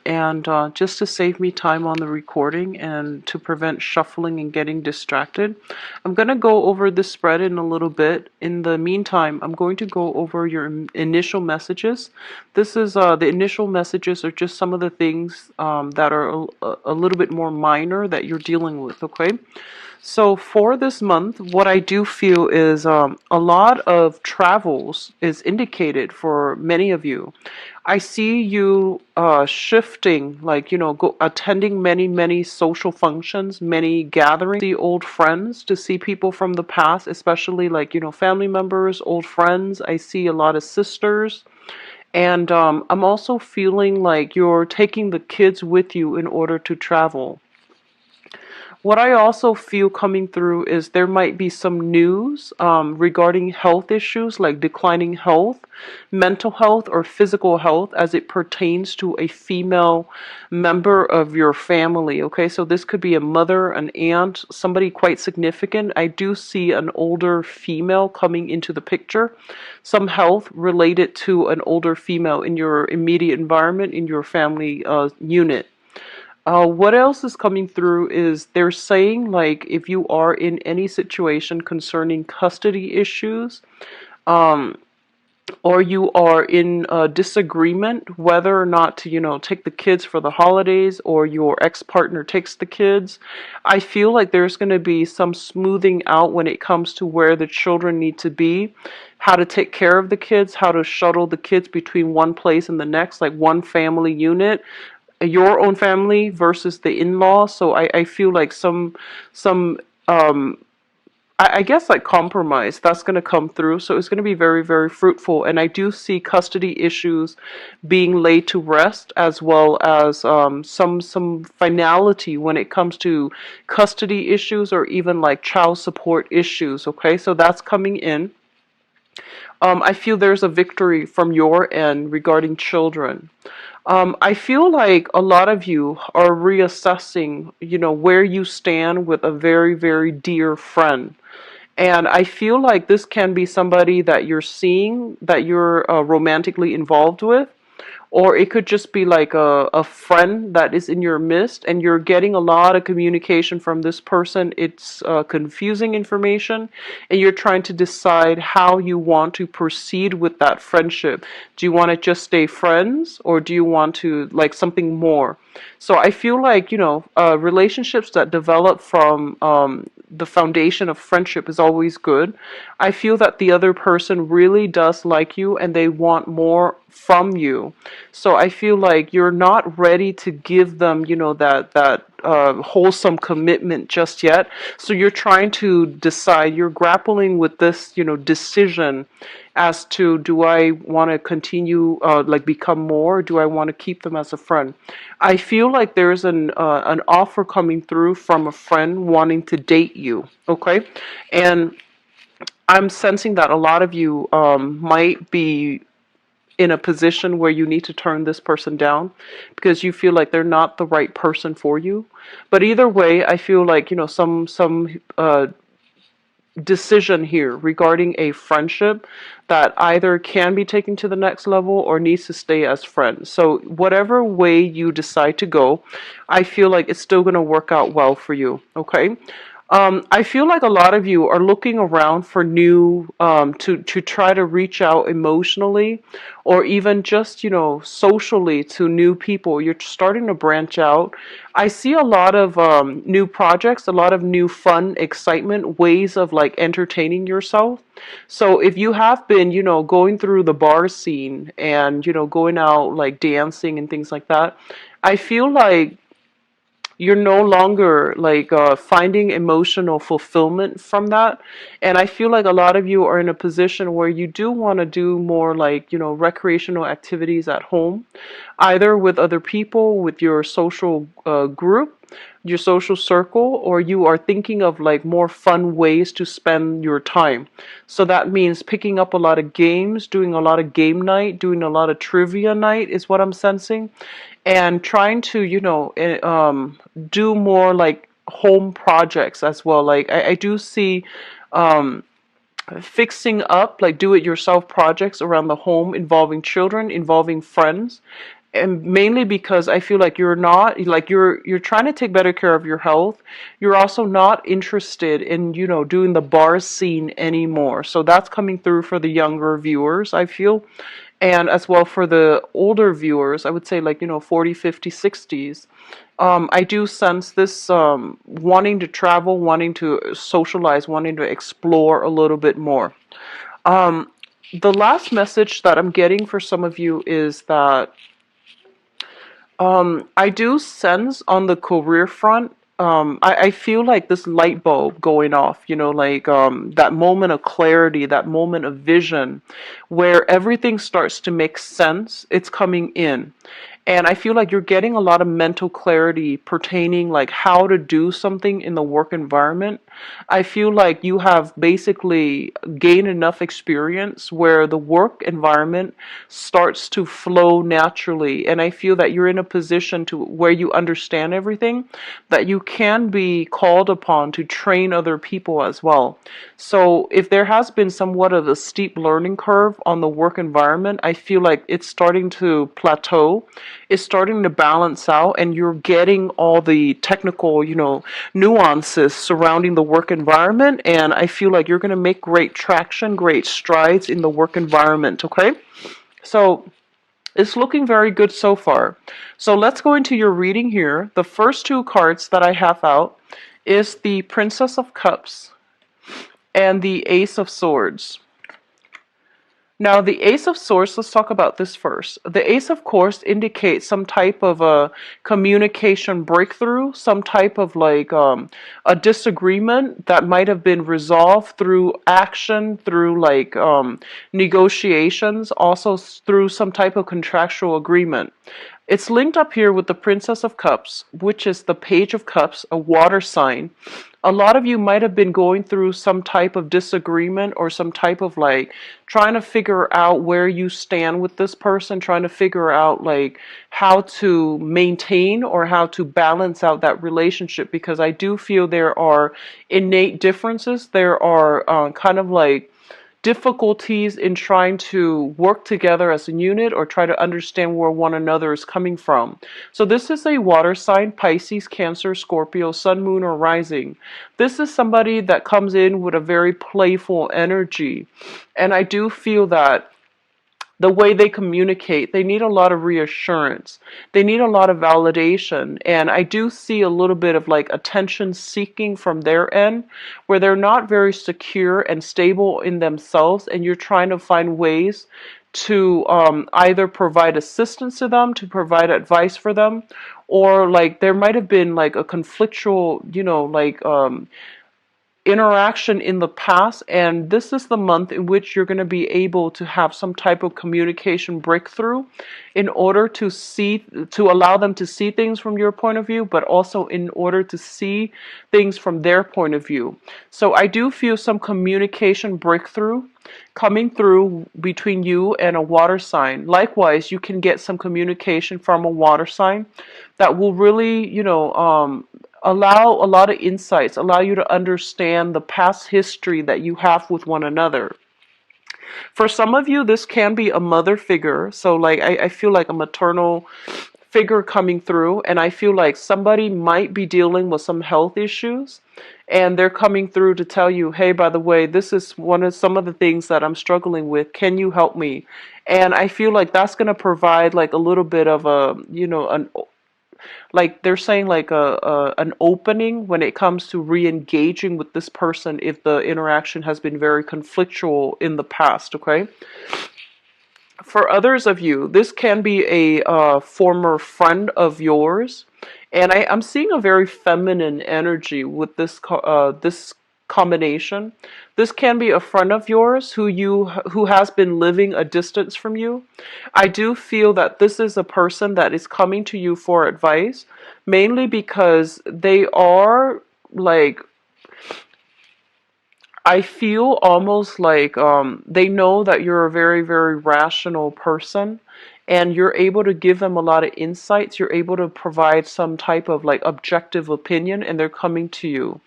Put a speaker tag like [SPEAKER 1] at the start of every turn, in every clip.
[SPEAKER 1] and just to save me time on the recording and to prevent shuffling and getting distracted, I'm going to go over this spread in a little bit. In the meantime, I'm going to go over your initial messages. This is the initial messages are just some of the things that are a little bit more minor that you're dealing with, okay? So for this month, what I do feel is a lot of travels is indicated for many of you. I see you shifting, like, attending many social functions, many gatherings, see old friends, to see people from the past, especially like, family members, old friends. I see a lot of sisters. And I'm also feeling like you're taking the kids with you in order to travel. What I also feel coming through is there might be some news regarding health issues like declining health, mental health, or physical health as it pertains to a female member of your family. Okay, so this could be a mother, an aunt, somebody quite significant. I do see an older female coming into the picture, some health related to an older female in your immediate environment, in your family unit. What else is coming through is they're saying, like, if you are in any situation concerning custody issues, um, or you are in a disagreement whether or not to, take the kids for the holidays, or your ex-partner takes the kids, I feel like there's going to be some smoothing out when it comes to where the children need to be, how to take care of the kids, how to shuttle the kids between one place and the next, like one family unit, your own family versus the in-law. So I feel like some I guess like compromise that's going to come through. So it's going to be very fruitful. And I do see custody issues being laid to rest, as well as some finality when it comes to custody issues or even like child support issues. Okay, so that's coming in. I feel there's a victory from your end regarding children. I feel like a lot of you are reassessing, where you stand with a very dear friend. And I feel like this can be somebody that you're seeing, that you're romantically involved with, or it could just be like a friend that is in your midst and you're getting a lot of communication from this person. It's confusing information, and you're trying to decide how you want to proceed with that friendship. Do you want to just stay friends, or do you want to like something more? So I feel like, relationships that develop from the foundation of friendship is always good. I feel that the other person really does like you and they want more from you. So I feel like you're not ready to give them, that wholesome commitment just yet. So you're trying to decide, you're grappling with this, decision as to, do I want to continue, like become more, or do I want to keep them as a friend? I feel like there's an offer coming through from a friend wanting to date you, okay? And I'm sensing that a lot of you might be in a position where you need to turn this person down because you feel like they're not the right person for you. But either way, I feel like, some decision here regarding a friendship that either can be taken to the next level or needs to stay as friends. So whatever way you decide to go, I feel like it's still going to work out well for you, okay? I feel like a lot of you are looking around for new, to try to reach out emotionally, or even just, socially to new people. You're starting to branch out. I see a lot of new projects, a lot of new fun, excitement, ways of like entertaining yourself. So if you have been, going through the bar scene and, going out like dancing and things like that, I feel like you're no longer like finding emotional fulfillment from that. And I feel like a lot of you are in a position where you do want to do more like, recreational activities at home, either with other people, with your social group, your social circle, or you are thinking of like more fun ways to spend your time. So that means picking up a lot of games, doing a lot of game night, doing a lot of trivia night is what I'm sensing, and trying to, do more like home projects as well. Like I do see um, fixing up, like do it yourself projects around the home involving children, involving friends. and mainly because I feel like you're not like you're trying to take better care of your health. You're also not interested in, doing the bar scene anymore. So that's coming through for the younger viewers, I feel. And as well for the older viewers, I would say like, 40, 50, 60s. I do sense this wanting to travel, wanting to socialize, wanting to explore a little bit more. Um, the last message that I'm getting for some of you is that I do sense on the career front, I feel like this light bulb going off, like that moment of clarity, that moment of vision where everything starts to make sense. It's coming in. And I feel like you're getting a lot of mental clarity pertaining like how to do something in the work environment. I feel like you have basically gained enough experience where the work environment starts to flow naturally. And I feel that you're in a position to where you understand everything, that you can be called upon to train other people as well. So if there has been somewhat of a steep learning curve on the work environment, I feel like it's starting to plateau. It's starting to balance out, and you're getting all the technical, nuances surrounding the work environment. And I feel like you're going to make great traction, great strides in the work environment. Okay. So it's looking very good so far. So let's go into your reading here. The first two cards that I have out is the Princess of Cups and the Ace of Swords. Now, the Ace of Swords, let's talk about this first. The Ace, of course, indicates some type of a communication breakthrough, some type of like a disagreement that might have been resolved through action, through like negotiations, also through some type of contractual agreement. It's linked up here with the Princess of Cups, which is the Page of Cups, a water sign. A lot of you might have been going through some type of disagreement or some type of like trying to figure out where you stand with this person, trying to figure out like how to maintain or how to balance out that relationship, because I do feel there are innate differences. There are kind of like difficulties in trying to work together as a unit or try to understand where one another is coming from. So this is a water sign: Pisces, Cancer, Scorpio, Sun, Moon, or Rising. This is somebody that comes in with a very playful energy. And I do feel that the way they communicate, they need a lot of reassurance. They need a lot of validation. And I do see a little bit of like attention seeking from their end, where they're not very secure and stable in themselves. And you're trying to find ways to either provide assistance to them, to provide advice for them, or like there might have been like a conflictual, interaction in the past, and this is the month in which you're going to be able to have some type of communication breakthrough in order to allow them to see things from your point of view, but also in order to see things from their point of view. So I do feel some communication breakthrough coming through between you and a water sign. Likewise, you can get some communication from a water sign that will really, allow a lot of insights, allow you to understand the past history that you have with one another. For some of you, this can be a mother figure. So like I feel like a maternal figure coming through, and I feel like somebody might be dealing with some health issues, and they're coming through to tell you, hey, by the way, this is some of the things that I'm struggling with. Can you help me? And I feel like that's going to provide like a little bit of a, an like they're saying like an opening when it comes to re-engaging with this person if the interaction has been very conflictual in the past. Okay. For others of you, this can be a former friend of yours, and I'm seeing a very feminine energy with this combination. This can be a friend of yours who has been living a distance from you. I do feel that this is a person that is coming to you for advice, mainly because they are like, I feel almost like they know that you're a very, very rational person, and you're able to give them a lot of insights. You're able to provide some type of like objective opinion, and they're coming to you.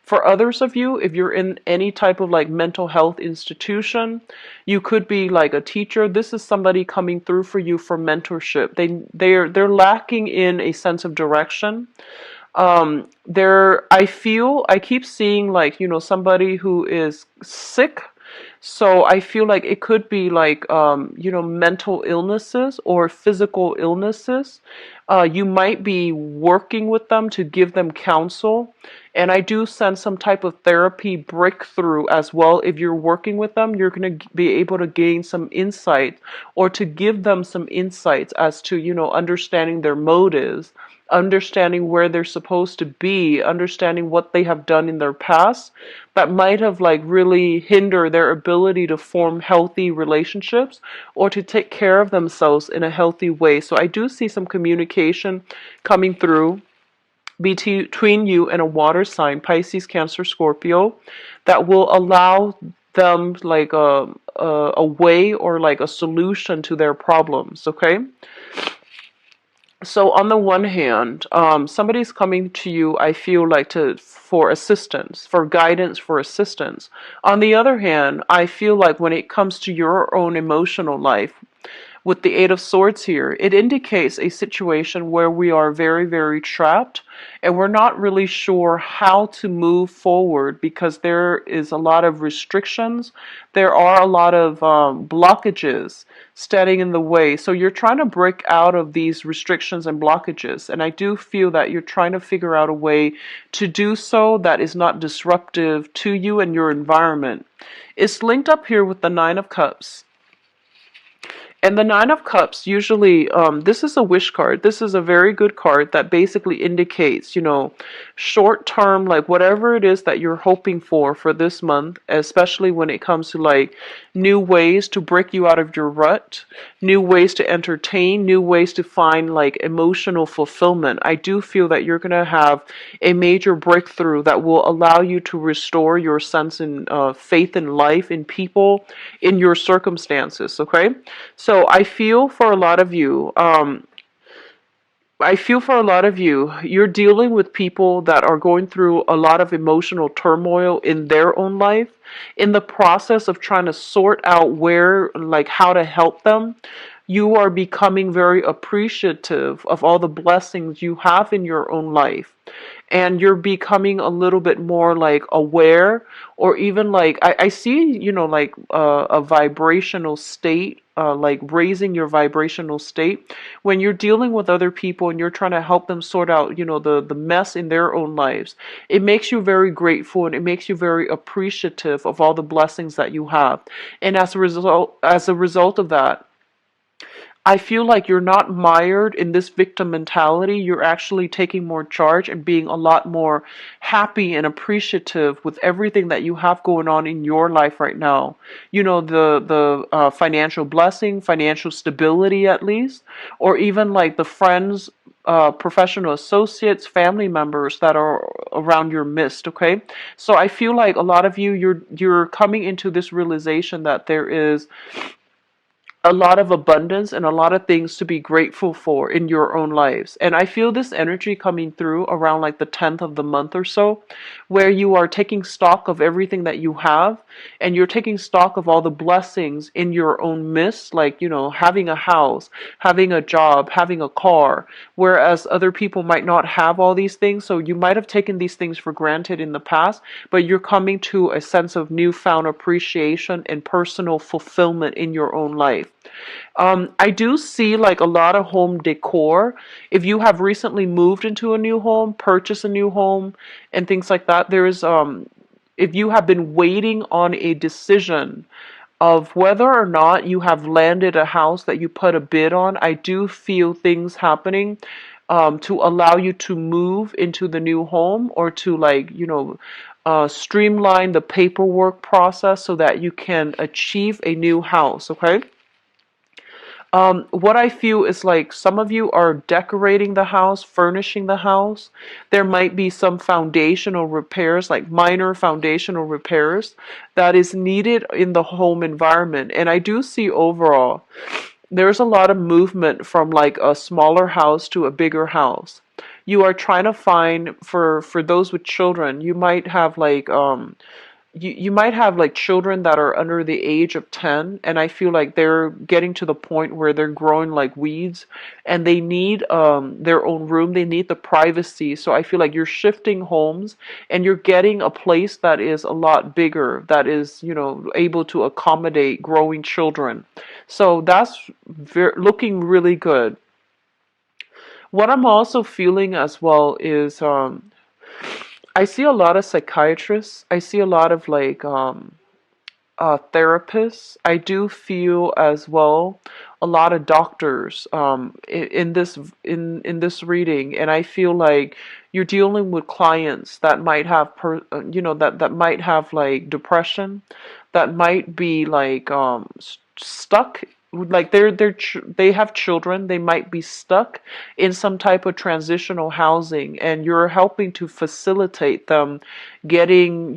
[SPEAKER 1] For others of you, if you're in any type of like mental health institution, you could be like a teacher. This is somebody coming through for you for mentorship. They're lacking in a sense of direction. I keep seeing like, somebody who is sick. So I feel like it could be like, mental illnesses or physical illnesses. You might be working with them to give them counsel. And I do sense some type of therapy breakthrough as well. If you're working with them, you're going to be able to gain some insight or to give them some insights as to, understanding their motives, understanding where they're supposed to be, understanding what they have done in their past that might have like really hindered their ability to form healthy relationships or to take care of themselves in a healthy way. So I do see some communication coming through between you and a water sign, Pisces, Cancer, Scorpio, that will allow them like a way or like a solution to their problems. Okay. So on the one hand, somebody's coming to you, I feel like for assistance, for guidance, for assistance. On the other hand, I feel like when it comes to your own emotional life, with the Eight of Swords here, it indicates a situation where we are very, very trapped and we're not really sure how to move forward because there is a lot of restrictions. There are a lot of blockages standing in the way. So you're trying to break out of these restrictions and blockages. And I do feel that you're trying to figure out a way to do so that is not disruptive to you and your environment. It's linked up here with the Nine of Cups. And the Nine of Cups, usually, this is a wish card. This is a very good card that basically indicates, short term, like whatever it is that you're hoping for this month, especially when it comes to like new ways to break you out of your rut, new ways to entertain, new ways to find like emotional fulfillment. I do feel that you're going to have a major breakthrough that will allow you to restore your sense in faith in life, in people, in your circumstances, okay? So I feel for a lot of you, you're dealing with people that are going through a lot of emotional turmoil in their own life, in the process of trying to sort out how to help them. You are becoming very appreciative of all the blessings you have in your own life. And you're becoming a little bit more like aware, or even like I see, a vibrational state, like raising your vibrational state when you're dealing with other people and you're trying to help them sort out, the mess in their own lives. It makes you very grateful and it makes you very appreciative of all the blessings that you have. And as a result of that, I feel like you're not mired in this victim mentality. You're actually taking more charge and being a lot more happy and appreciative with everything that you have going on in your life right now. The financial blessing, financial stability at least, or even like the friends, professional associates, family members that are around your midst. Okay, so I feel like a lot of you, you're coming into this realization that there is a lot of abundance and a lot of things to be grateful for in your own lives. And I feel this energy coming through around like the 10th of the month or so, where you are taking stock of everything that you have and you're taking stock of all the blessings in your own midst, like, having a house, having a job, having a car, whereas other people might not have all these things. So you might have taken these things for granted in the past, but you're coming to a sense of newfound appreciation and personal fulfillment in your own life. I do see like a lot of home decor. If you have recently moved into a new home, purchased a new home, and things like that, if you have been waiting on a decision of whether or not you have landed a house that you put a bid on, I do feel things happening to allow you to move into the new home or to streamline the paperwork process so that you can achieve a new house, okay? What I feel is like some of you are decorating the house, furnishing the house. There might be some foundational repairs, like minor foundational repairs that is needed in the home environment. And I do see overall, there's a lot of movement from like a smaller house to a bigger house. you are trying to find, for those with children, you might have like you might have like children that are under the age of 10, and I feel like they're getting to the point where they're growing like weeds, and they need their own room, they need the privacy. So I feel like you're shifting homes, and you're getting a place that is a lot bigger, that is, able to accommodate growing children. So that's looking really good. What I'm also feeling as well is I see a lot of psychiatrists. I see a lot of like therapists. I do feel as well a lot of doctors in this reading, and I feel like you're dealing with clients that might have that might have like depression, that might be like stuck, like they have children, they might be stuck in some type of transitional housing, and you're helping to facilitate them getting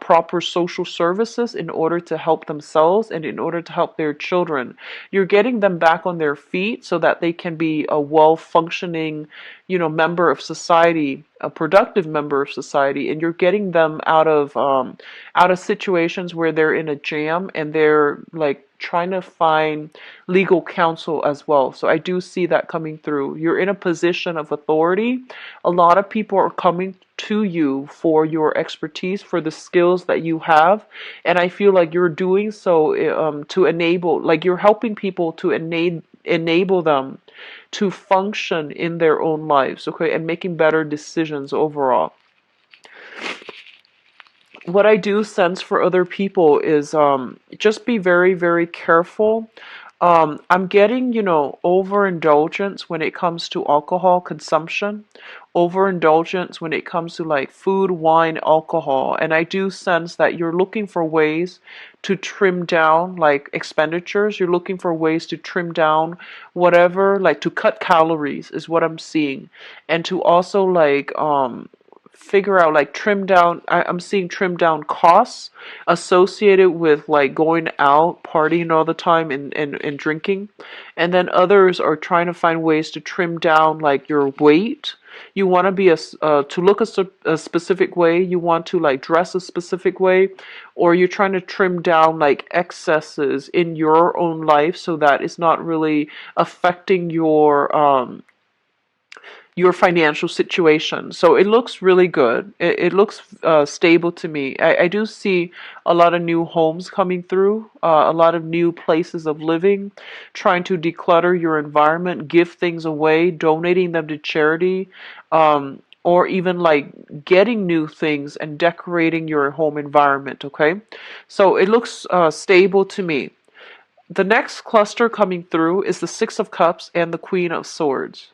[SPEAKER 1] proper social services in order to help themselves and in order to help their children. You're getting them back on their feet so that they can be a well functioning member of society, a productive member of society, and you're getting them out of situations where they're in a jam and they're like trying to find legal counsel as well. So I do see that coming through. You're in a position of authority. A lot of people are coming to you for your expertise, for the skills that you have, and I feel like you're doing so to enable, like you're helping people to enable them to function in their own lives, okay, and making better decisions overall. What I do sense for other people is just be very, very careful. I'm getting, overindulgence when it comes to alcohol consumption, overindulgence when it comes to like food, wine, alcohol. And I do sense that you're looking for ways to trim down like expenditures. You're looking for ways to trim down whatever, like to cut calories is what I'm seeing. And to also like figure out like trim down, I'm seeing trim down costs associated with like going out partying all the time and drinking, and then others are trying to find ways to trim down like your weight. You want to be to look a specific way, you want to like dress a specific way, or you're trying to trim down like excesses in your own life so that it's not really affecting your financial situation. So it looks really good. It looks stable to me. I do see a lot of new homes coming through, a lot of new places of living, trying to declutter your environment, give things away, donating them to charity, or even like getting new things and decorating your home environment, okay? So it looks stable to me. The next cluster coming through is the Six of Cups and the Queen of Swords.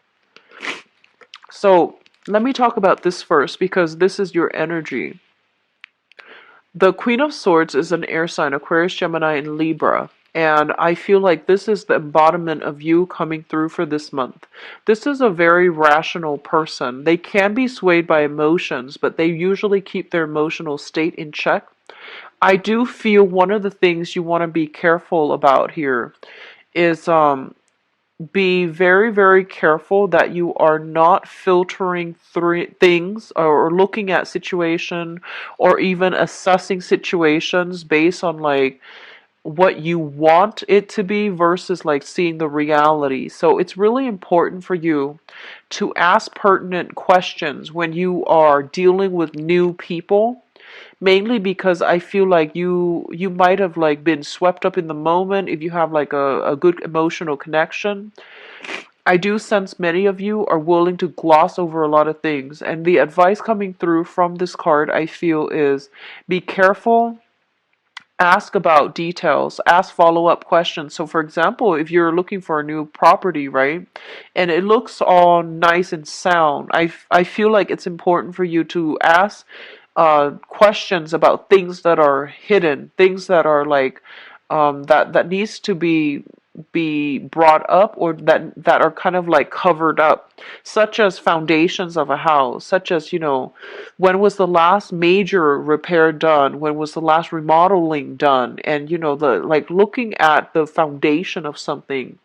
[SPEAKER 1] So let me talk about this first because this is your energy. The Queen of Swords is an air sign, Aquarius, Gemini, and Libra. And I feel like this is the embodiment of you coming through for this month. This is a very rational person. They can be swayed by emotions, but they usually keep their emotional state in check. I do feel one of the things you want to be careful about here is be very, very careful that you are not filtering through things or looking at situation or even assessing situations based on like what you want it to be versus like seeing the reality. So it's really important for you to ask pertinent questions when you are dealing with new people, mainly because I feel like you might have like been swept up in the moment if you have like a good emotional connection. I do sense many of you are willing to gloss over a lot of things, and the advice coming through from this card I feel is be careful. Ask about details, ask follow-up questions. So for example, if you're looking for a new property, right, and it looks all nice and sound, I feel like it's important for you to ask questions about things that are hidden, things that are like that needs to be be brought up, or that are kind of like covered up, such as foundations of a house, such as, when was the last major repair done, when was the last remodeling done, and the like looking at the foundation of something.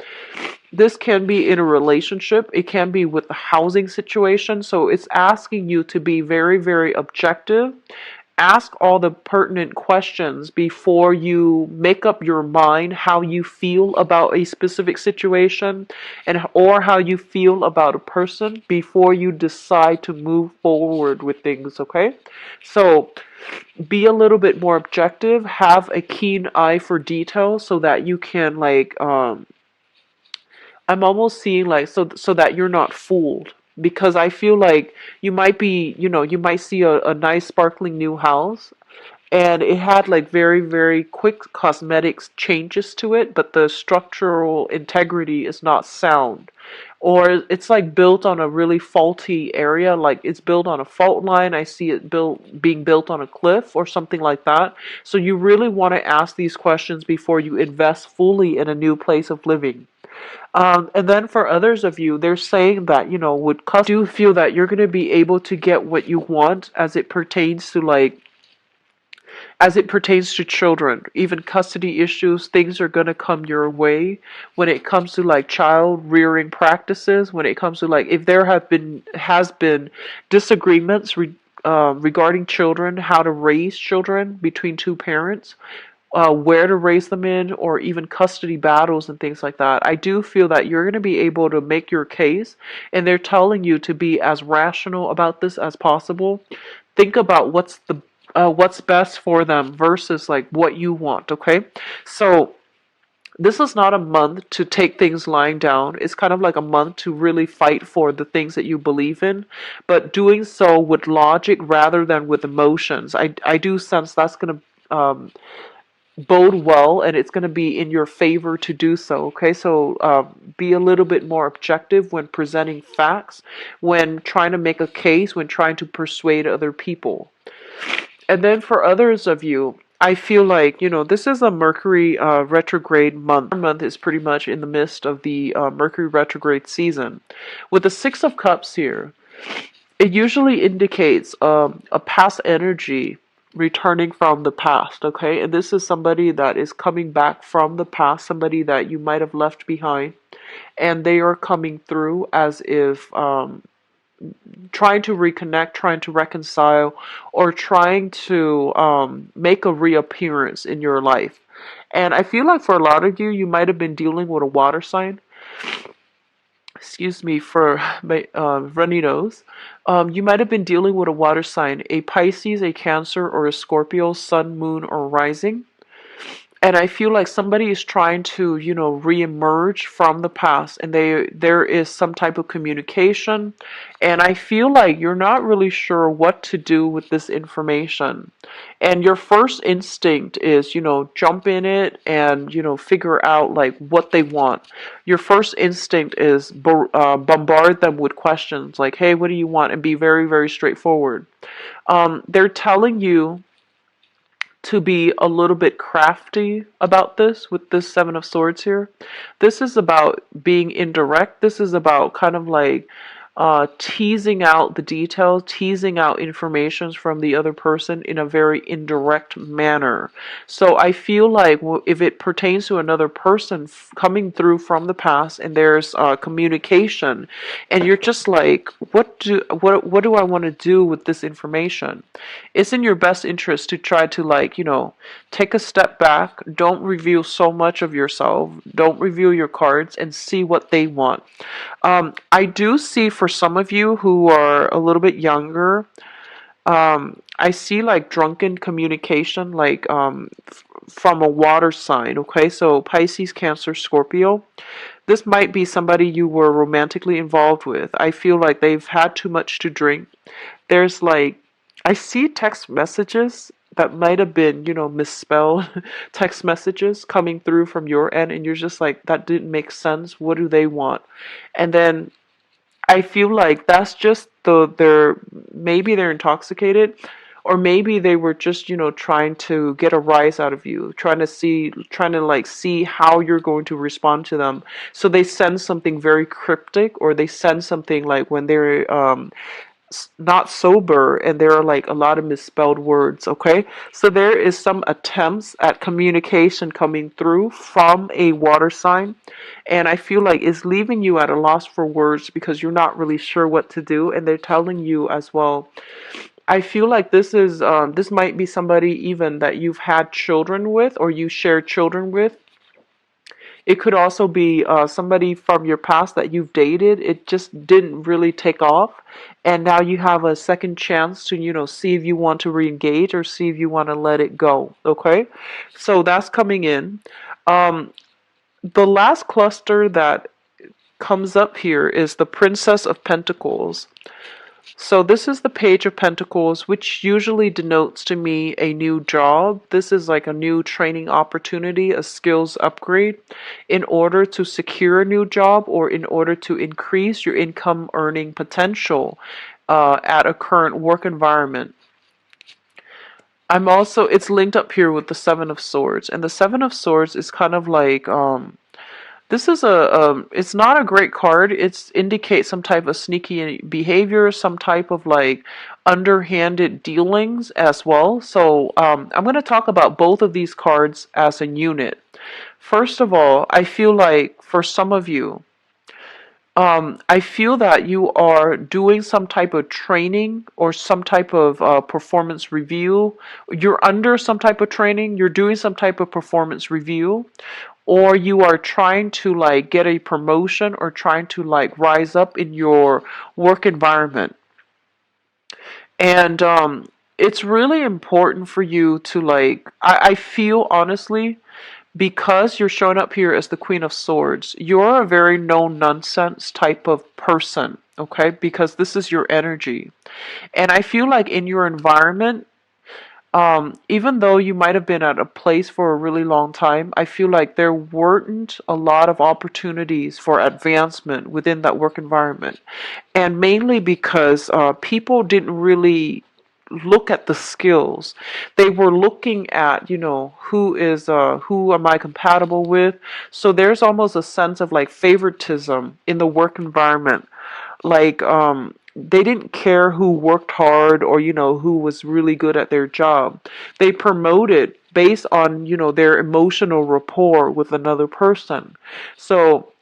[SPEAKER 1] This can be in a relationship, it can be with the housing situation, so it's asking you to be very, very objective. Ask all the pertinent questions before you make up your mind how you feel about a specific situation, and or how you feel about a person before you decide to move forward with things, okay? So be a little bit more objective, have a keen eye for detail so that you can like I'm almost seeing like, so that you're not fooled, because I feel like you might be, you might see a nice sparkling new house, and it had like very, very quick cosmetics changes to it, but the structural integrity is not sound. Or it's like built on a really faulty area, like it's built on a fault line. I see it being built on a cliff or something like that. So you really want to ask these questions before you invest fully in a new place of living. And then for others of you, they're saying that, with custody, do feel that you're going to be able to get what you want as it pertains to children. Even custody issues, things are going to come your way when it comes to like child rearing practices, when it comes to like if there has been disagreements regarding children, how to raise children between two parents, where to raise them in, or even custody battles and things like that. I do feel that you're going to be able to make your case, and they're telling you to be as rational about this as possible. Think about what's best for them versus like what you want, okay? So this is not a month to take things lying down. It's kind of like a month to really fight for the things that you believe in, but doing so with logic rather than with emotions. I do sense that's going to bode well, and it's going to be in your favor to do so, okay? So be a little bit more objective when presenting facts, when trying to make a case, when trying to persuade other people. And then for others of you, I feel like, this is a Mercury retrograde month. Our month is pretty much in the midst of the Mercury retrograde season. With the Six of Cups here, it usually indicates a past energy returning from the past, okay? And this is somebody that is coming back from the past, somebody that you might have left behind, and they are coming through as if trying to reconnect, trying to reconcile, or trying to make a reappearance in your life. And I feel like for a lot of you, you might have been dealing with a water sign. Excuse me for my runny nose. You might have been dealing with a water sign, a Pisces, a Cancer, or a Scorpio, Sun, Moon, or Rising. And I feel like somebody is trying to, reemerge from the past, and there is some type of communication, and I feel like you're not really sure what to do with this information. And your first instinct is, jump in it and, figure out like what they want. Your first instinct is bombard them with questions like, hey, what do you want? And be very, very straightforward. They're telling you to be a little bit crafty about this with this Seven of Swords here. This is about being indirect. This is about kind of like teasing out the details, teasing out informations from the other person in a very indirect manner. So I feel like if it pertains to another person coming through from the past, and there's communication, and you're just like, what do I want to do with this information? It's in your best interest to try to like, take a step back. Don't reveal so much of yourself. Don't reveal your cards, and see what they want. I do see for some of you who are a little bit younger, I see like drunken communication, like from a water sign, okay? So Pisces, Cancer, Scorpio. This might be somebody you were romantically involved with. I feel like they've had too much to drink. There's like, I see text messages that might have been, misspelled text messages coming through from your end, and you're just like, that didn't make sense. What do they want? And then I feel like that's just maybe they're intoxicated, Or maybe they were just, trying to get a rise out of you, trying to like see how you're going to respond to them. So they send something very cryptic, or they send something like when they're not sober, and there are like a lot of misspelled words. Okay, so there is some attempts at communication coming through from a water sign, and I feel like it's leaving you at a loss for words because you're not really sure what to do, and they're telling you as well. I feel like this might be somebody even that you've had children with, or you share children with. It could also be somebody from your past that you've dated. It just didn't really take off, and now you have a second chance to, see if you want to re-engage or see if you want to let it go. Okay, so that's coming in. Um, the last cluster that comes up here is the Princess of Pentacles. So this is the Page of Pentacles, which usually denotes to me a new job. This is like a new training opportunity, a skills upgrade in order to secure a new job, or in order to increase your income earning potential at a current work environment. It's linked up here with the Seven of Swords, and the Seven of Swords is kind of like, this is it's not a great card. It indicates some type of sneaky behavior, some type of like underhanded dealings as well. So I'm going to talk about both of these cards as a unit. First of all, I feel like for some of you, I feel that you are doing some type of training or some type of performance review. You're under some type of training, you're doing some type of performance review, or you are trying to like get a promotion or trying to like rise up in your work environment. And it's really important for you to like, I feel honestly, because you're showing up here as the Queen of Swords, you're a very no nonsense type of person, okay? Because this is your energy. And I feel like in your environment, even though you might have been at a place for a really long time, I feel like there weren't a lot of opportunities for advancement within that work environment. And mainly because people didn't really look at the skills. They were looking at, who am I compatible with? So there's almost a sense of like favoritism in the work environment. Like they didn't care who worked hard, or who was really good at their job. They promoted based on, their emotional rapport with another person. So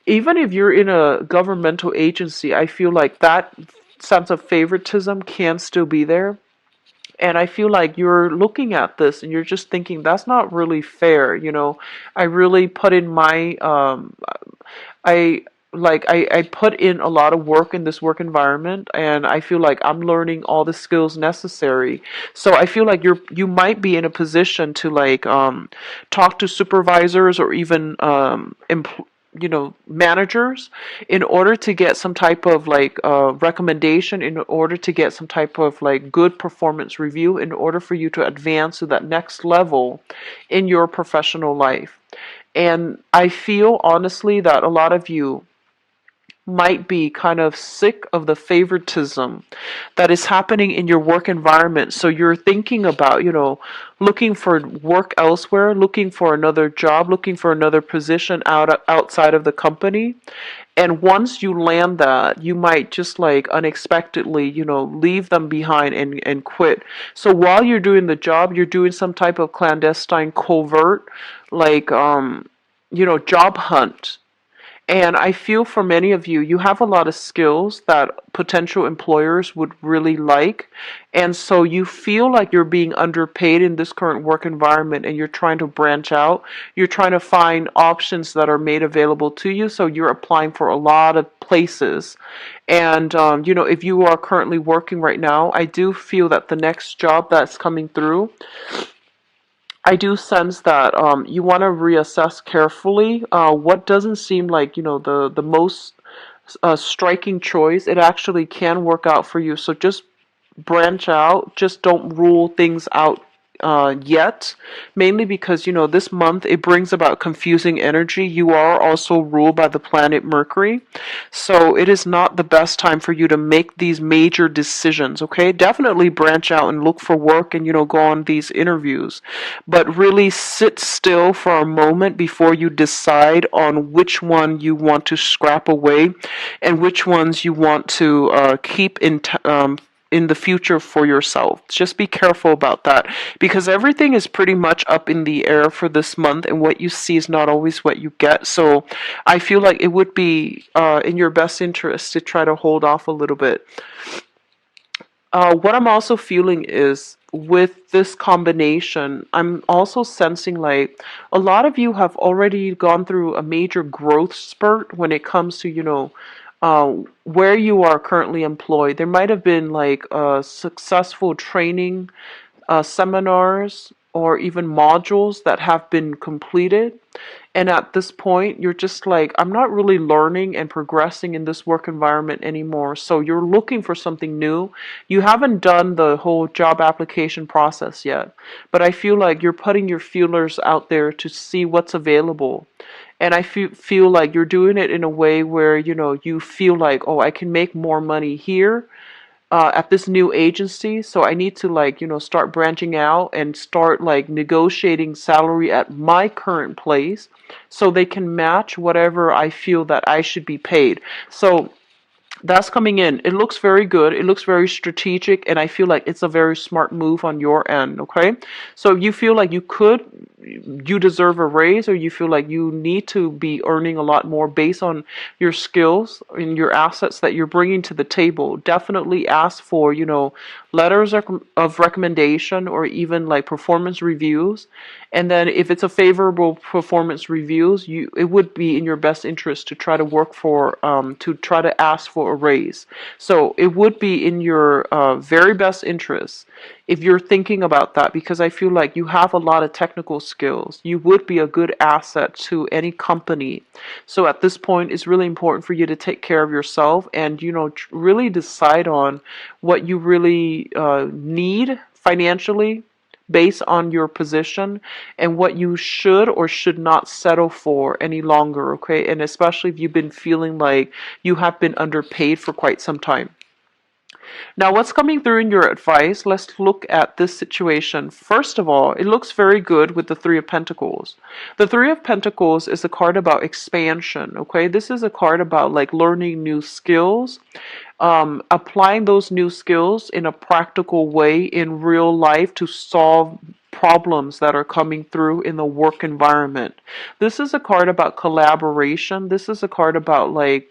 [SPEAKER 1] even if you're in a governmental agency, I feel like that sense of favoritism can still be there. And I feel like you're looking at this and you're just thinking that's not really fair. I really put in my I I put in a lot of work in this work environment, and I feel like I'm learning all the skills necessary. So I feel like you might be in a position to like talk to supervisors, or even managers, in order to get some type of like recommendation, in order to get some type of like good performance review, in order for you to advance to that next level in your professional life. And I feel honestly that a lot of you might be kind of sick of the favoritism that is happening in your work environment. So you're thinking about, looking for work elsewhere, looking for another job, looking for another position outside of the company. And once you land that, you might just like unexpectedly, leave them behind and quit. So while you're doing the job, you're doing some type of clandestine covert, like, job hunt. And I feel for many of you, you have a lot of skills that potential employers would really like. And so you feel like you're being underpaid in this current work environment, and you're trying to branch out. You're trying to find options that are made available to you. So you're applying for a lot of places. And, if you are currently working right now, I do feel that the next job that's coming through, I do sense that you want to reassess carefully what doesn't seem like, the most striking choice. It actually can work out for you. So just branch out. Just don't rule things out yet, mainly because, this month it brings about confusing energy. You are also ruled by the planet Mercury, so it is not the best time for you to make these major decisions, okay? Definitely branch out and look for work and, go on these interviews, but really sit still for a moment before you decide on which one you want to scrap away and which ones you want to keep in the future for yourself. Just be careful about that because everything is pretty much up in the air for this month, and what you see is not always what you get. So I feel like it would be in your best interest to try to hold off a little bit. What I'm also feeling is with this combination, I'm also sensing like a lot of you have already gone through a major growth spurt when it comes to, where you are currently employed. There might have been like a successful training, seminars, or even modules that have been completed. And at this point, you're just like, I'm not really learning and progressing in this work environment anymore. So you're looking for something new. You haven't done the whole job application process yet, but I feel like you're putting your feelers out there to see what's available. And I feel like you're doing it in a way where, you feel like, oh, I can make more money here at this new agency, so I need to like, start branching out and start like negotiating salary at my current place so they can match whatever I feel that I should be paid. So that's coming in. It looks very good. It looks very strategic, and I feel like it's a very smart move on your end, okay? So you feel like you deserve a raise, or you feel like you need to be earning a lot more based on your skills and your assets that you're bringing to the table. Definitely ask for, letters of recommendation or even like performance reviews. And then if it's a favorable performance reviews, it would be in your best interest to try to work for, to try to ask for a raise. So it would be in your very best interest if you're thinking about that, because I feel like you have a lot of technical skills. You would be a good asset to any company. So at this point, it's really important for you to take care of yourself and, really decide on what you really need financially based on your position and what you should or should not settle for any longer, okay? And especially if you've been feeling like you have been underpaid for quite some time. Now, what's coming through in your advice? Let's look at this situation. First of all, it looks very good with the Three of Pentacles. The Three of Pentacles is a card about expansion, okay? This is a card about like learning new skills, applying those new skills in a practical way in real life to solve problems that are coming through in the work environment. This is a card about collaboration. This is a card about like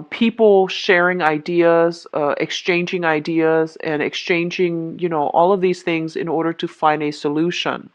[SPEAKER 1] people sharing ideas, exchanging ideas, and exchanging, all of these things in order to find a solution.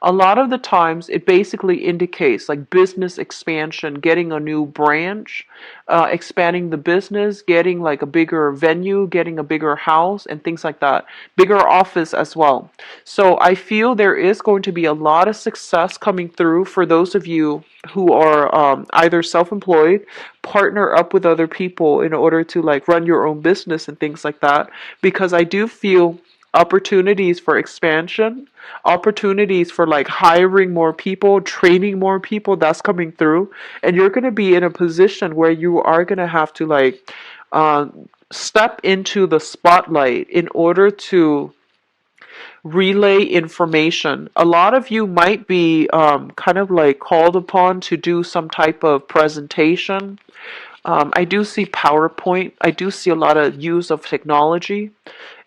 [SPEAKER 1] A lot of the times it basically indicates like business expansion, getting a new branch, expanding the business, getting like a bigger venue, getting a bigger house, and things like that. Bigger office as well. So I feel there is going to be a lot of success coming through for those of you who are either self-employed, partner up with other people in order to like run your own business and things like that, because I do feel opportunities for expansion, opportunities for like hiring more people, training more people, that's coming through. And you're going to be in a position where you are going to have to like step into the spotlight in order to relay information. A lot of you might be kind of like called upon to do some type of presentation. I do see PowerPoint. I do see a lot of use of technology.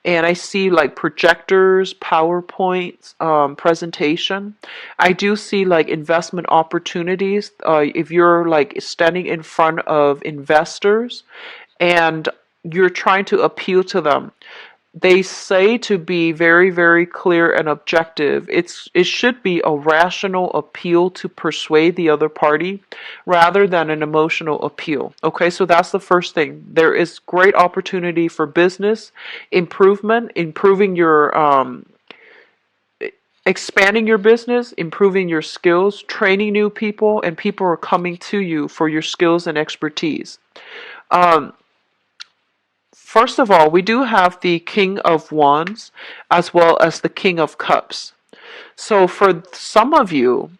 [SPEAKER 1] And I see like projectors, PowerPoints, presentation. I do see like investment opportunities. If you're like standing in front of investors and you're trying to appeal to them, they say to be very, very clear and objective. It should be a rational appeal to persuade the other party rather than an emotional appeal. Okay, so that's the first thing. There is great opportunity for business improvement, improving your expanding your business, improving your skills, training new people, and people are coming to you for your skills and expertise. First of all, we do have the King of Wands as well as the King of Cups. So for some of you,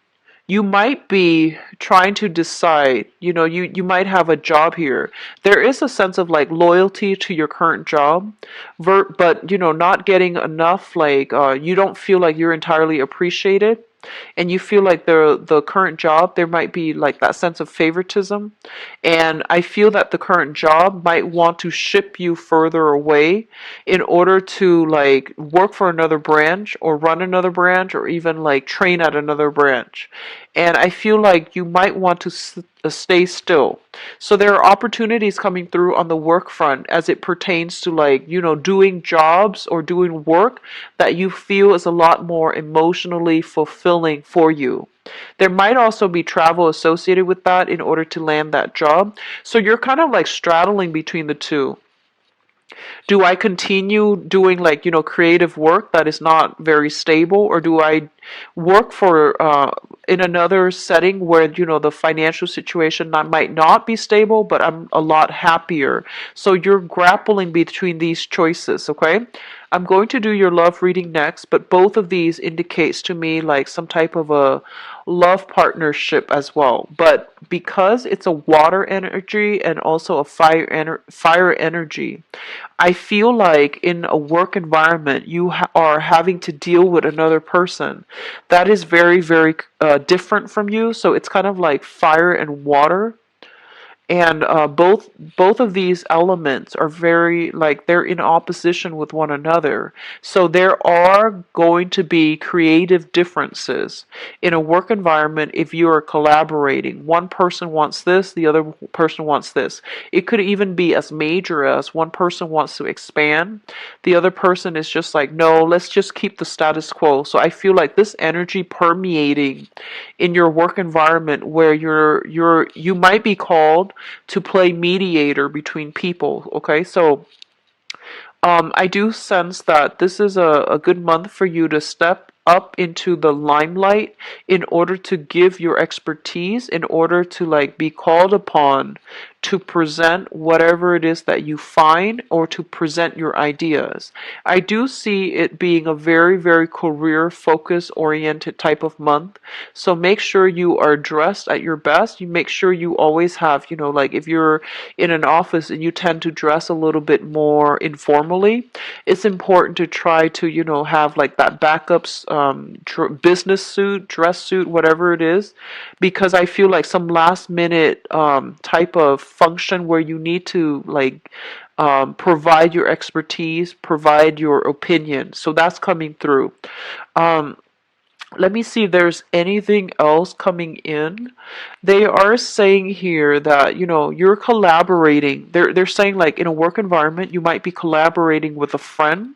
[SPEAKER 1] you might be trying to decide, you might have a job here. There is a sense of like loyalty to your current job, but not getting enough, like you don't feel like you're entirely appreciated, and you feel like the current job, there might be like that sense of favoritism. And I feel that the current job might want to ship you further away in order to like work for another branch or run another branch or even like train at another branch. And I feel like you might want to stay still. So there are opportunities coming through on the work front as it pertains to like, doing jobs or doing work that you feel is a lot more emotionally fulfilling for you. There might also be travel associated with that in order to land that job. So you're kind of like straddling between the two. Do I continue doing like, creative work that is not very stable, or do I work for in another setting where, the financial situation might not be stable, but I'm a lot happier. So you're grappling between these choices, okay? I'm going to do your love reading next, but both of these indicates to me like some type of a love partnership as well. But because it's a water energy and also a fire energy, I feel like in a work environment, you are having to deal with another person that is very, very different from you. So it's kind of like fire and water, and both of these elements are very like they're in opposition with one another. So there are going to be creative differences in a work environment. If you are collaborating, one person wants this, the other person wants this. It could even be as major as one person wants to expand, the other person is just like, no, let's just keep the status quo. So I feel like this energy permeating in your work environment where you might be called to play mediator between people. Okay, so I do sense that this is a good month for you to step up into the limelight in order to give your expertise, in order to like be called upon to present whatever it is that you find or to present your ideas. I do see it being a very, very career focus oriented type of month. So make sure you are dressed at your best. You make sure you always have, like if you're in an office and you tend to dress a little bit more informally, it's important to try to, have like that backups, business suit, dress suit, whatever it is, because I feel like some last minute type of function where you need to like provide your expertise, provide your opinion. So that's coming through. Um, Let me see if there's anything else coming in. They are saying here that, you're collaborating. They're saying like in a work environment, you might be collaborating with a friend.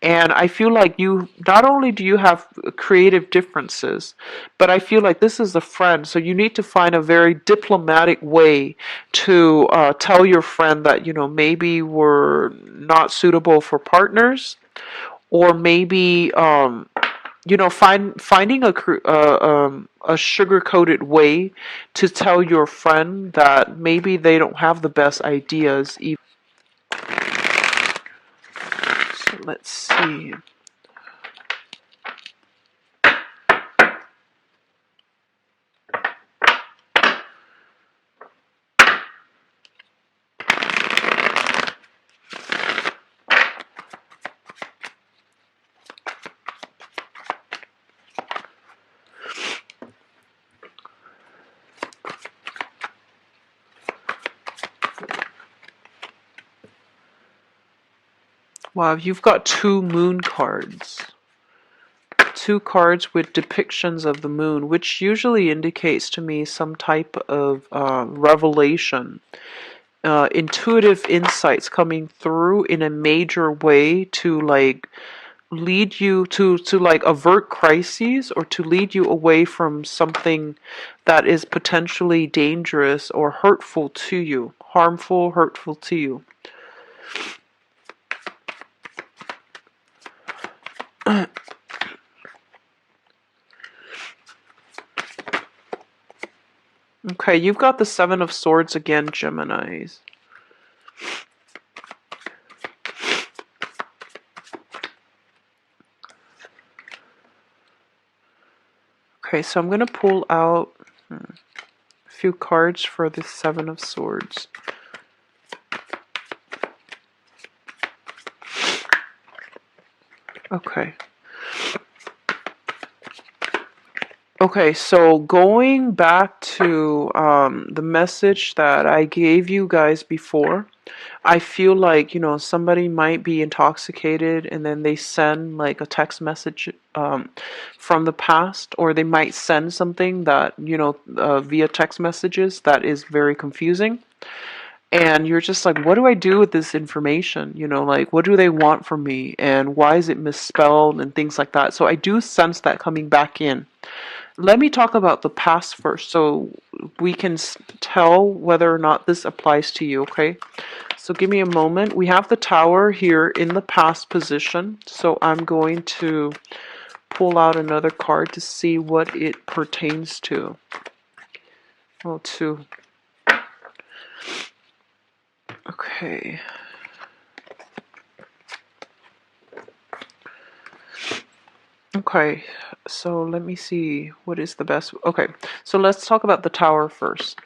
[SPEAKER 1] And I feel like you, not only do you have creative differences, but I feel like this is a friend. So you need to find a very diplomatic way to tell your friend that, maybe we're not suitable for partners, or maybe, finding a sugar coated way to tell your friend that maybe they don't have the best ideas. So let's see. Wow, you've got two moon cards. Two cards with depictions of the moon, which usually indicates to me some type of revelation, intuitive insights coming through in a major way to like lead you to like avert crises, or to lead you away from something that is potentially dangerous or hurtful to you, harmful, hurtful to you. Okay, you've got the Seven of Swords again, Geminis. Okay, so I'm going to pull out a few cards for the Seven of Swords. Okay. Okay, so going back to the message that I gave you guys before, I feel like, somebody might be intoxicated and then they send like a text message from the past, or they might send something that, via text messages that is very confusing. And you're just like, what do I do with this information? Like, what do they want from me? And why is it misspelled and things like that? So I do sense that coming back in. Let me talk about the past first so we can tell whether or not this applies to you, okay? So give me a moment. We have the Tower here in the past position. So I'm going to pull out another card to see what it pertains to. Oh, two. Okay. Okay, so let me see what is the best. Okay, so let's talk about the Tower first.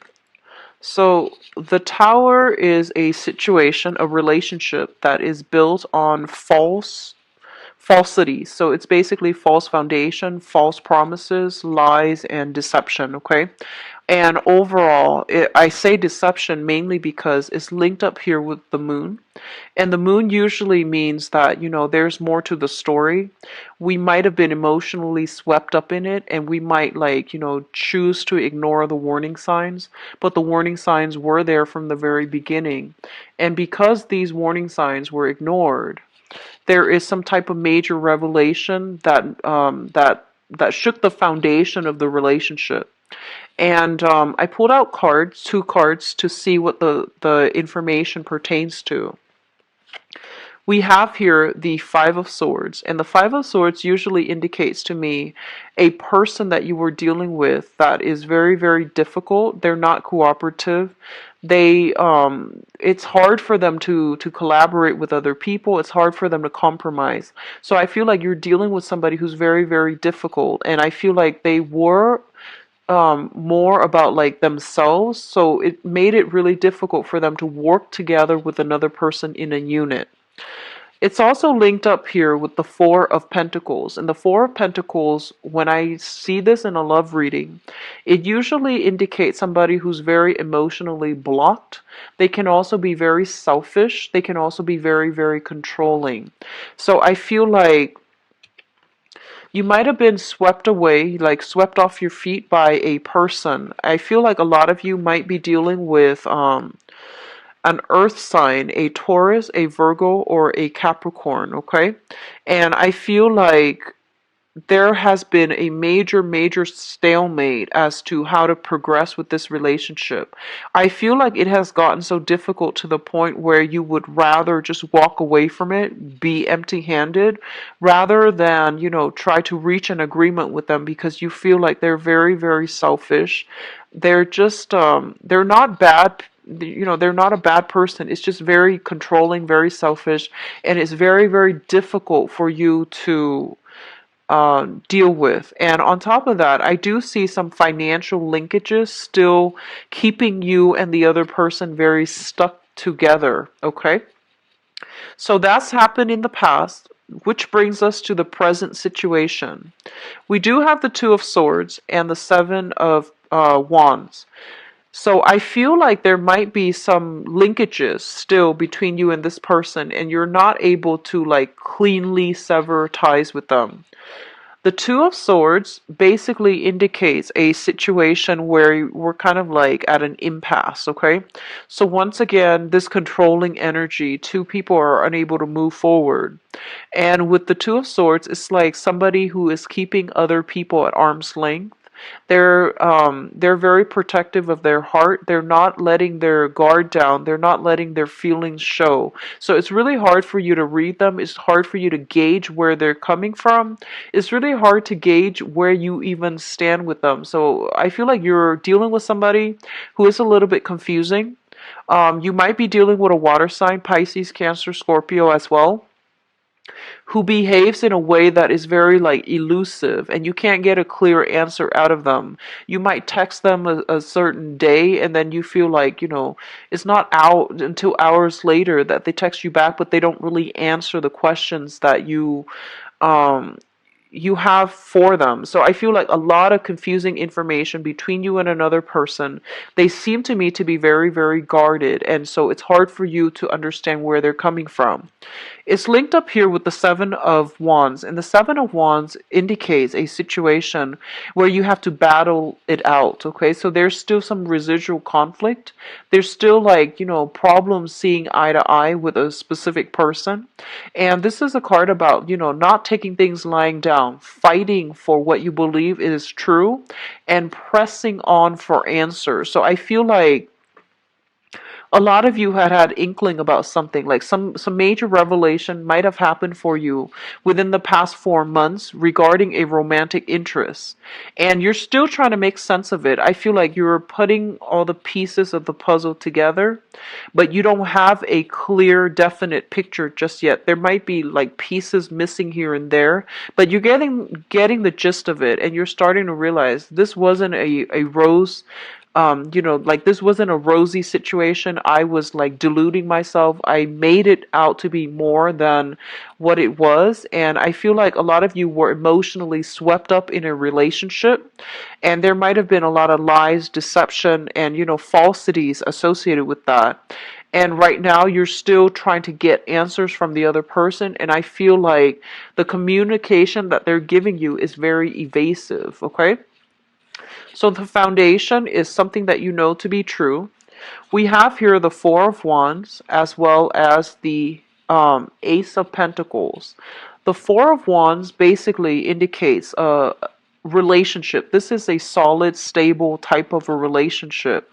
[SPEAKER 1] So the Tower is a situation, a relationship that is built on falsity. So it's basically false foundation, false promises, lies, and deception, okay? And overall, I say deception mainly because it's linked up here with the moon. And the moon usually means that, there's more to the story. We might have been emotionally swept up in it, and we might, like, choose to ignore the warning signs. But the warning signs were there from the very beginning. And because these warning signs were ignored, there is some type of major revelation that shook the foundation of the relationship. And I pulled out two cards, to see what the information pertains to. We have here the Five of Swords, and the Five of Swords usually indicates to me a person that you were dealing with that is very, very difficult. They're not cooperative. It's hard for them to collaborate with other people. It's hard for them to compromise. So I feel like you're dealing with somebody who's very, very difficult, and I feel like they were more about like themselves, so it made it really difficult for them to work together with another person in a unit. It's also linked up here with the Four of Pentacles. And the Four of Pentacles, when I see this in a love reading, it usually indicates somebody who's very emotionally blocked. They can also be very selfish. They can also be very, very controlling. So I feel like you might have been swept away, like swept off your feet by a person. I feel like a lot of you might be dealing with an earth sign, a Taurus, a Virgo, or a Capricorn, okay? And I feel like there has been a major, major stalemate as to how to progress with this relationship. I feel like it has gotten so difficult to the point where you would rather just walk away from it, be empty-handed, rather than, try to reach an agreement with them, because you feel like they're very, very selfish. They're just, they're not bad. They're not a bad person. It's just very controlling, very selfish, and it's very, very difficult for you to deal with. And on top of that, I do see some financial linkages still keeping you and the other person very stuck together. Okay, so that's happened in the past, which brings us to the present situation. We do have the Two of Swords and the Seven of Wands. So I feel like there might be some linkages still between you and this person, and you're not able to like cleanly sever ties with them. The Two of Swords basically indicates a situation where we're kind of like at an impasse, okay? So once again, this controlling energy, two people are unable to move forward. And with the Two of Swords, it's like somebody who is keeping other people at arm's length. They're very protective of their heart. They're not letting their guard down. They're not letting their feelings show. So it's really hard for you to read them. It's hard for you to gauge where they're coming from. It's really hard to gauge where you even stand with them. So I feel like you're dealing with somebody who is a little bit confusing. You might be dealing with a water sign, Pisces, Cancer, Scorpio as well. who behaves in a way that is very like elusive, and you can't get a clear answer out of them. You might text them a certain day, and then you feel like, it's not out until hours later that they text you back, but they don't really answer the questions that um you have for them. So I feel like a lot of confusing information between you and another person. They seem to me to be very, very guarded, and so it's hard for you to understand where they're coming from. It's linked up here with the Seven of Wands, and the Seven of Wands indicates a situation where you have to battle it out, okay? So there's still some residual conflict. There's still, like, problems seeing eye to eye with a specific person. And this is a card about, not taking things lying down, fighting for what you believe is true, and pressing on for answers. So I feel like a lot of you had inkling about something, like some major revelation might have happened for you within the past 4 months regarding a romantic interest, and you're still trying to make sense of it. I feel like you're putting all the pieces of the puzzle together, but you don't have a clear definite picture just yet. There might be like pieces missing here and there, but you're getting the gist of it, and you're starting to realize this wasn't a rose, like this wasn't a rosy situation. I was like deluding myself. I made it out to be more than what it was. And I feel like a lot of you were emotionally swept up in a relationship. And there might have been a lot of lies, deception, and, falsities associated with that. And right now you're still trying to get answers from the other person. And I feel like the communication that they're giving you is very evasive, okay? So the foundation is something that you know to be true. We have here the Four of Wands as well as the Ace of Pentacles. The Four of Wands basically indicates a relationship. This is a solid, stable type of a relationship.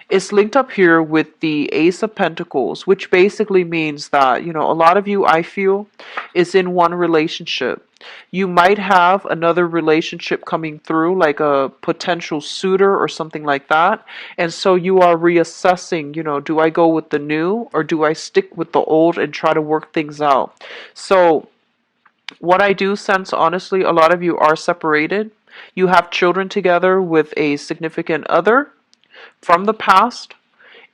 [SPEAKER 1] It's linked up here with the Ace of Pentacles, which basically means that, a lot of you, I feel, is in one relationship. You might have another relationship coming through, like a potential suitor or something like that. And so you are reassessing, do I go with the new or do I stick with the old and try to work things out? So what I do sense, honestly, a lot of you are separated. You have children together with a significant other from the past.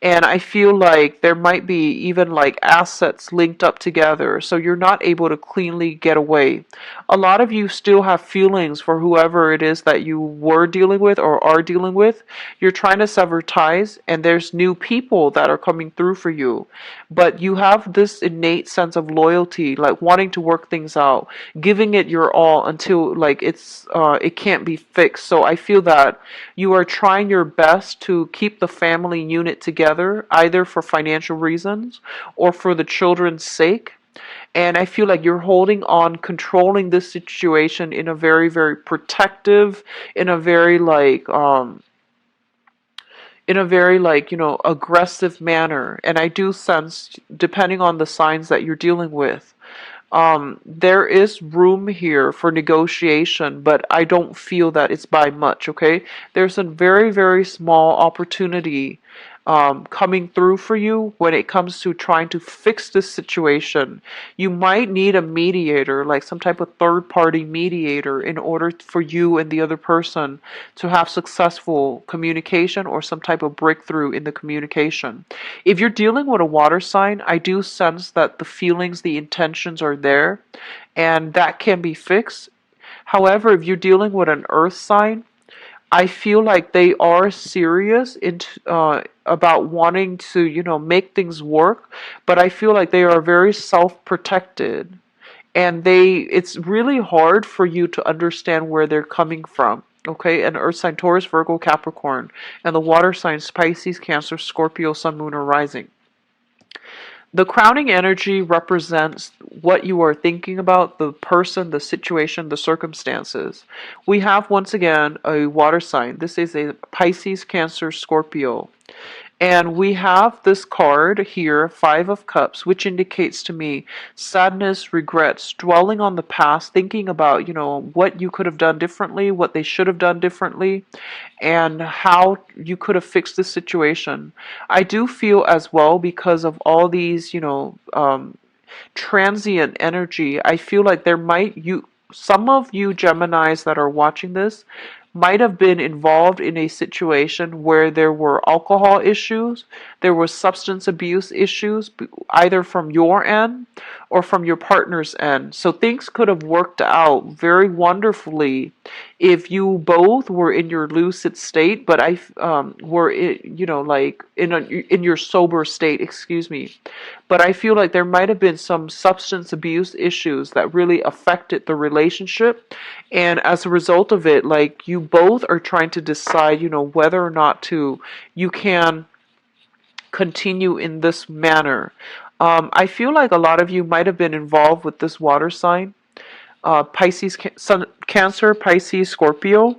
[SPEAKER 1] And I feel like there might be even like assets linked up together, so you're not able to cleanly get away. A lot of you still have feelings for whoever it is that you were dealing with or are dealing with. You're trying to sever ties, and there's new people that are coming through for you. But you have this innate sense of loyalty, like wanting to work things out, giving it your all until like it can't be fixed. So I feel that you are trying your best to keep the family unit together, either for financial reasons or for the children's sake. And I feel like you're holding on, controlling this situation in a very, very protective, in a very aggressive manner. And I do sense, depending on the signs that you're dealing with, there is room here for negotiation, but I don't feel that it's by much, okay? There's a very, very small opportunity coming through for you when it comes to trying to fix this situation. You might need a mediator, like some type of third-party mediator, in order for you and the other person to have successful communication or some type of breakthrough in the communication. If you're dealing with a water sign, I do sense that the feelings, the intentions are there, and that can be fixed. However, if you're dealing with an earth sign, I feel like they are serious about wanting to, make things work, but I feel like they are very self-protected, and it's really hard for you to understand where they're coming from. Okay, and earth sign Taurus, Virgo, Capricorn, and the water signs Pisces, Cancer, Scorpio, Sun, Moon, or Rising. The crowning energy represents what you are thinking about, the person, the situation, the circumstances. We have, once again, a water sign. This is a Pisces, Cancer, Scorpio. And we have this card here, Five of Cups, which indicates to me sadness, regrets, dwelling on the past, thinking about, what you could have done differently, what they should have done differently, and how you could have fixed the situation. I do feel as well, because of all these, transient energy. I feel like some of you Geminis that are watching this might have been involved in a situation where there were alcohol issues, there was substance abuse issues, either from your end or from your partner's end. So things could have worked out very wonderfully if you both were in your lucid state, but were like in your sober state, excuse me. But I feel like there might have been some substance abuse issues that really affected the relationship. And as a result of it, like you both are trying to decide, whether or not you can continue in this manner. I feel like a lot of you might have been involved with this water sign, Pisces, Cancer, Pisces, Scorpio,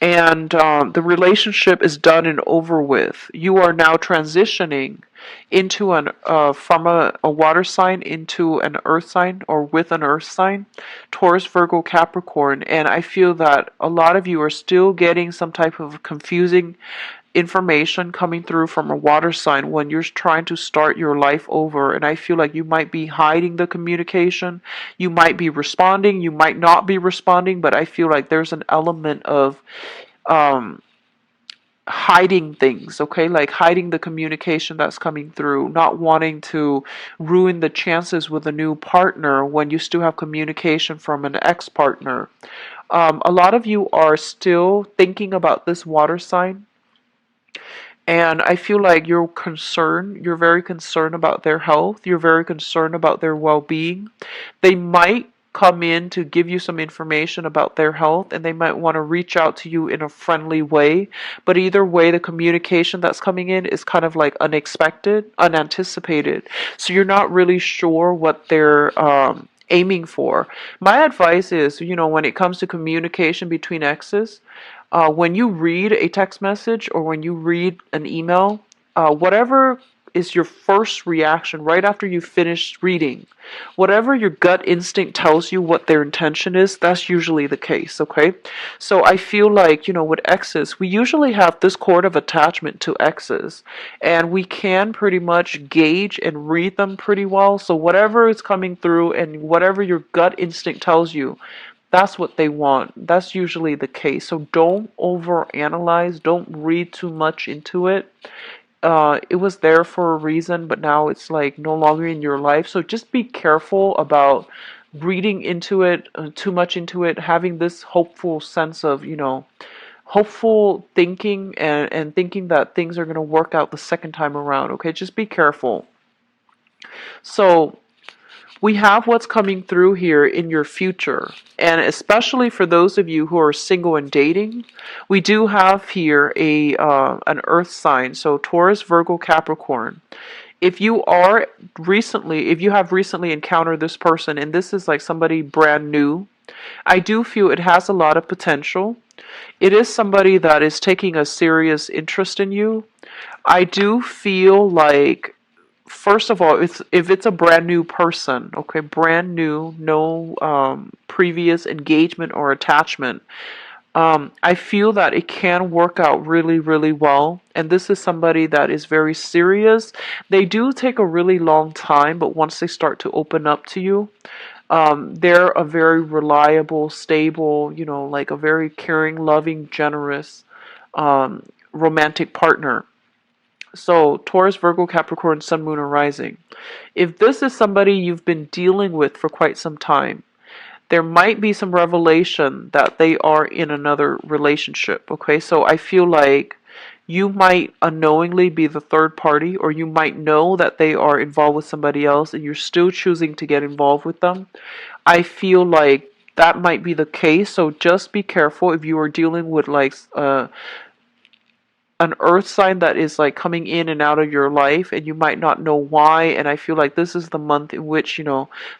[SPEAKER 1] and the relationship is done and over with. You are now transitioning into from a water sign into an earth sign, or with an earth sign, Taurus, Virgo, Capricorn, and I feel that a lot of you are still getting some type of confusing information coming through from a water sign when you're trying to start your life over. And I feel like you might be hiding the communication, you might be responding, you might not be responding, but I feel like there's an element of hiding things, okay? Like hiding the communication that's coming through, not wanting to ruin the chances with a new partner when you still have communication from an ex-partner. A lot of you are still thinking about this water sign, and I feel like you're very concerned about their health, you're very concerned about their well-being. They might come in to give you some information about their health, and they might want to reach out to you in a friendly way. But either way, the communication that's coming in is kind of like unexpected, unanticipated. So you're not really sure what they're aiming for. My advice is, when it comes to communication between exes, when you read a text message or when you read an email, whatever is your first reaction right after you finish reading, whatever your gut instinct tells you what their intention is, that's usually the case, okay? So I feel like, with exes, we usually have this cord of attachment to exes, and we can pretty much gauge and read them pretty well. So whatever is coming through and whatever your gut instinct tells you, that's what they want. That's usually the case. So don't overanalyze. Don't read too much into it. It was there for a reason, but now it's like no longer in your life. So just be careful about reading into it, too much into it, having this hopeful sense of, hopeful thinking, and thinking that things are going to work out the second time around. Okay, just be careful. So we have what's coming through here in your future, and especially for those of you who are single and dating, we do have here an earth sign, so Taurus, Virgo, Capricorn. If you have recently encountered this person and this is like somebody brand new, I do feel it has a lot of potential. It is somebody that is taking a serious interest in you. I do feel like, first of all, if it's a brand new person, okay, brand new, no previous engagement or attachment, I feel that it can work out really, really well. And this is somebody that is very serious. They do take a really long time, but once they start to open up to you, they're a very reliable, stable, like a very caring, loving, generous, romantic partner. So, Taurus, Virgo, Capricorn, Sun, Moon, or Rising. If this is somebody you've been dealing with for quite some time, there might be some revelation that they are in another relationship, okay? So I feel like you might unknowingly be the third party, or you might know that they are involved with somebody else and you're still choosing to get involved with them. I feel like that might be the case, so just be careful if you are dealing with like an earth sign that is like coming in and out of your life and you might not know why. And I feel like this is the month in which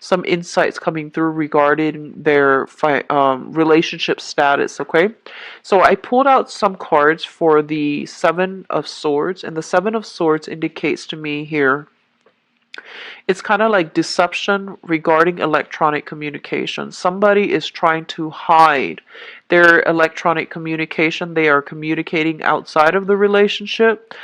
[SPEAKER 1] some insights coming through regarding their relationship status. Okay, so I pulled out some cards for the Seven of Swords, and the Seven of Swords indicates to me here it's kind of like deception regarding electronic communication. Somebody is trying to hide their electronic communication. They are communicating outside of the relationship.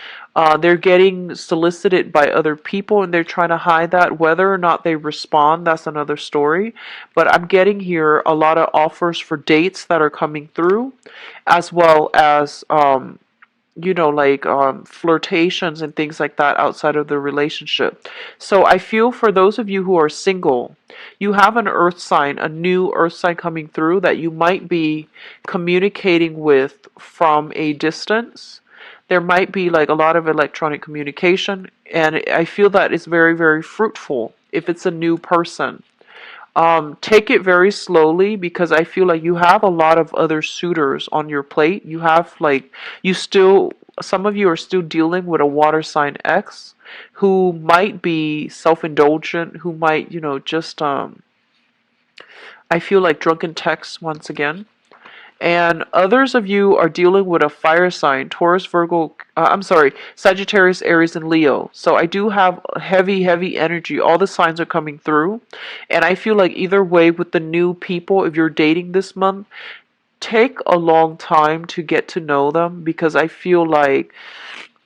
[SPEAKER 1] They're getting solicited by other people and they're trying to hide that. Whether or not they respond, that's another story. But I'm getting here a lot of offers for dates that are coming through, as well as like flirtations and things like that outside of the relationship. So I feel for those of you who are single, you have an earth sign, a new earth sign coming through that you might be communicating with from a distance. There might be like a lot of electronic communication, and I feel that it's very, very fruitful if it's a new person. Take it very slowly because I feel like you have a lot of other suitors on your plate. You have like, some of you are still dealing with a water sign X who might be self-indulgent, who might, just, I feel like drunken texts once again. And others of you are dealing with a fire sign, Taurus, Virgo, I'm sorry, Sagittarius, Aries, and Leo. So I do have heavy, heavy energy. All the signs are coming through. And I feel like either way with the new people, if you're dating this month, take a long time to get to know them because I feel like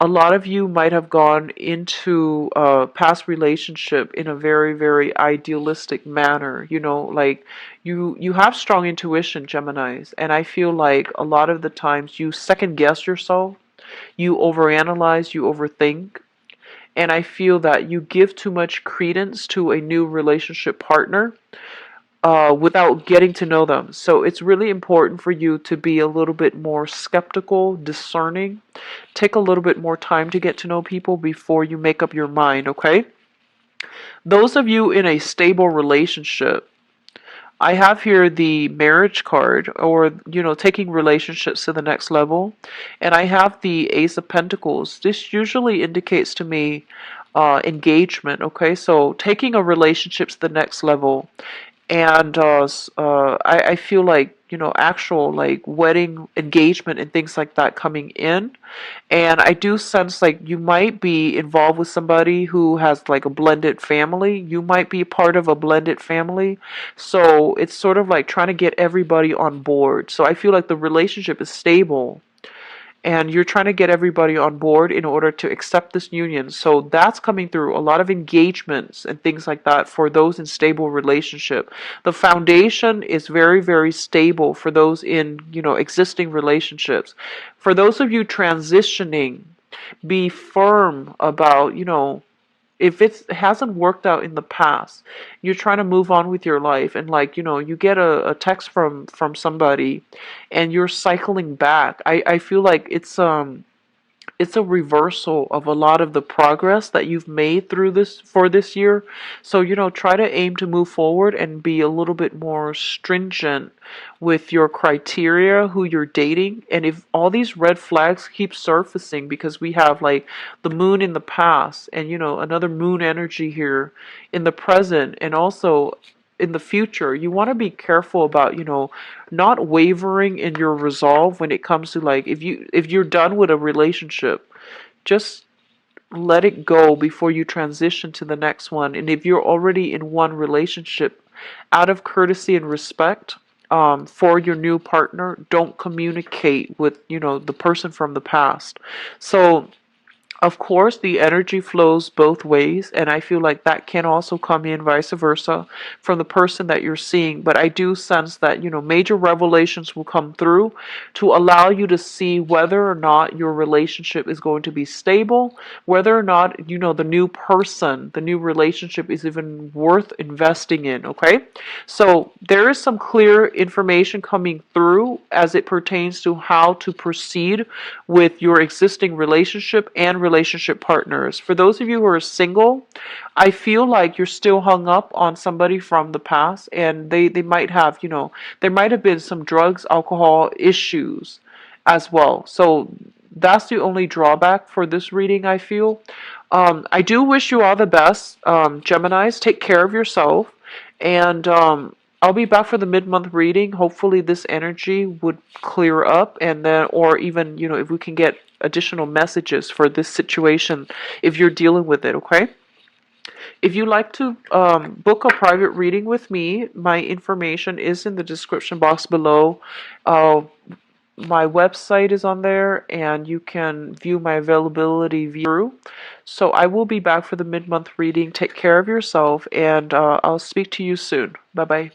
[SPEAKER 1] a lot of you might have gone into a past relationship in a very, very idealistic manner. Like you have strong intuition, Geminis, and I feel like a lot of the times you second guess yourself, you overanalyze, you overthink, and I feel that you give too much credence to a new relationship partner without getting to know them. So it's really important for you to be a little bit more skeptical, discerning. Take a little bit more time to get to know people before you make up your mind, okay? Those of you in a stable relationship, I have here the marriage card, or, taking relationships to the next level. And I have the Ace of Pentacles. This usually indicates to me engagement, okay? So taking a relationship to the next level. And I feel like, actual like wedding engagement and things like that coming in. And I do sense like you might be involved with somebody who has like a blended family. You might be part of a blended family. So it's sort of like trying to get everybody on board. So I feel like the relationship is stable and you're trying to get everybody on board in order to accept this union. So that's coming through. A lot of engagements and things like that for those in stable relationship. The foundation is very, very stable for those in, existing relationships. For those of you transitioning, be firm about, if it hasn't worked out in the past, you're trying to move on with your life, and like, you get a text from somebody and you're cycling back. I feel like it's a reversal of a lot of the progress that you've made through this year. So, try to aim to move forward and be a little bit more stringent with your criteria, who you're dating. And if all these red flags keep surfacing, because we have like the moon in the past and, another moon energy here in the present, and also in the future, you want to be careful about, not wavering in your resolve when it comes to like, if you're done with a relationship, just let it go before you transition to the next one. And if you're already in one relationship, out of courtesy and respect for your new partner, don't communicate with, the person from the past. So of course, the energy flows both ways, and I feel like that can also come in vice versa from the person that you're seeing. But I do sense that, major revelations will come through to allow you to see whether or not your relationship is going to be stable, whether or not, the new person, the new relationship is even worth investing in, okay? So there is some clear information coming through as it pertains to how to proceed with your existing relationship and relationship partners. For those of you who are single, I feel like you're still hung up on somebody from the past, and they might have, there might have been some drugs, alcohol issues as well. So that's the only drawback for this reading, I feel. I do wish you all the best, Geminis. Take care of yourself, and I'll be back for the mid-month reading. Hopefully this energy would clear up, and then, or even, if we can get additional messages for this situation if you're dealing with it, okay? If you'd like to book a private reading with me, my information is in the description box below. My website is on there, and you can view my availability through. So I will be back for the mid-month reading. Take care of yourself, and I'll speak to you soon. Bye bye.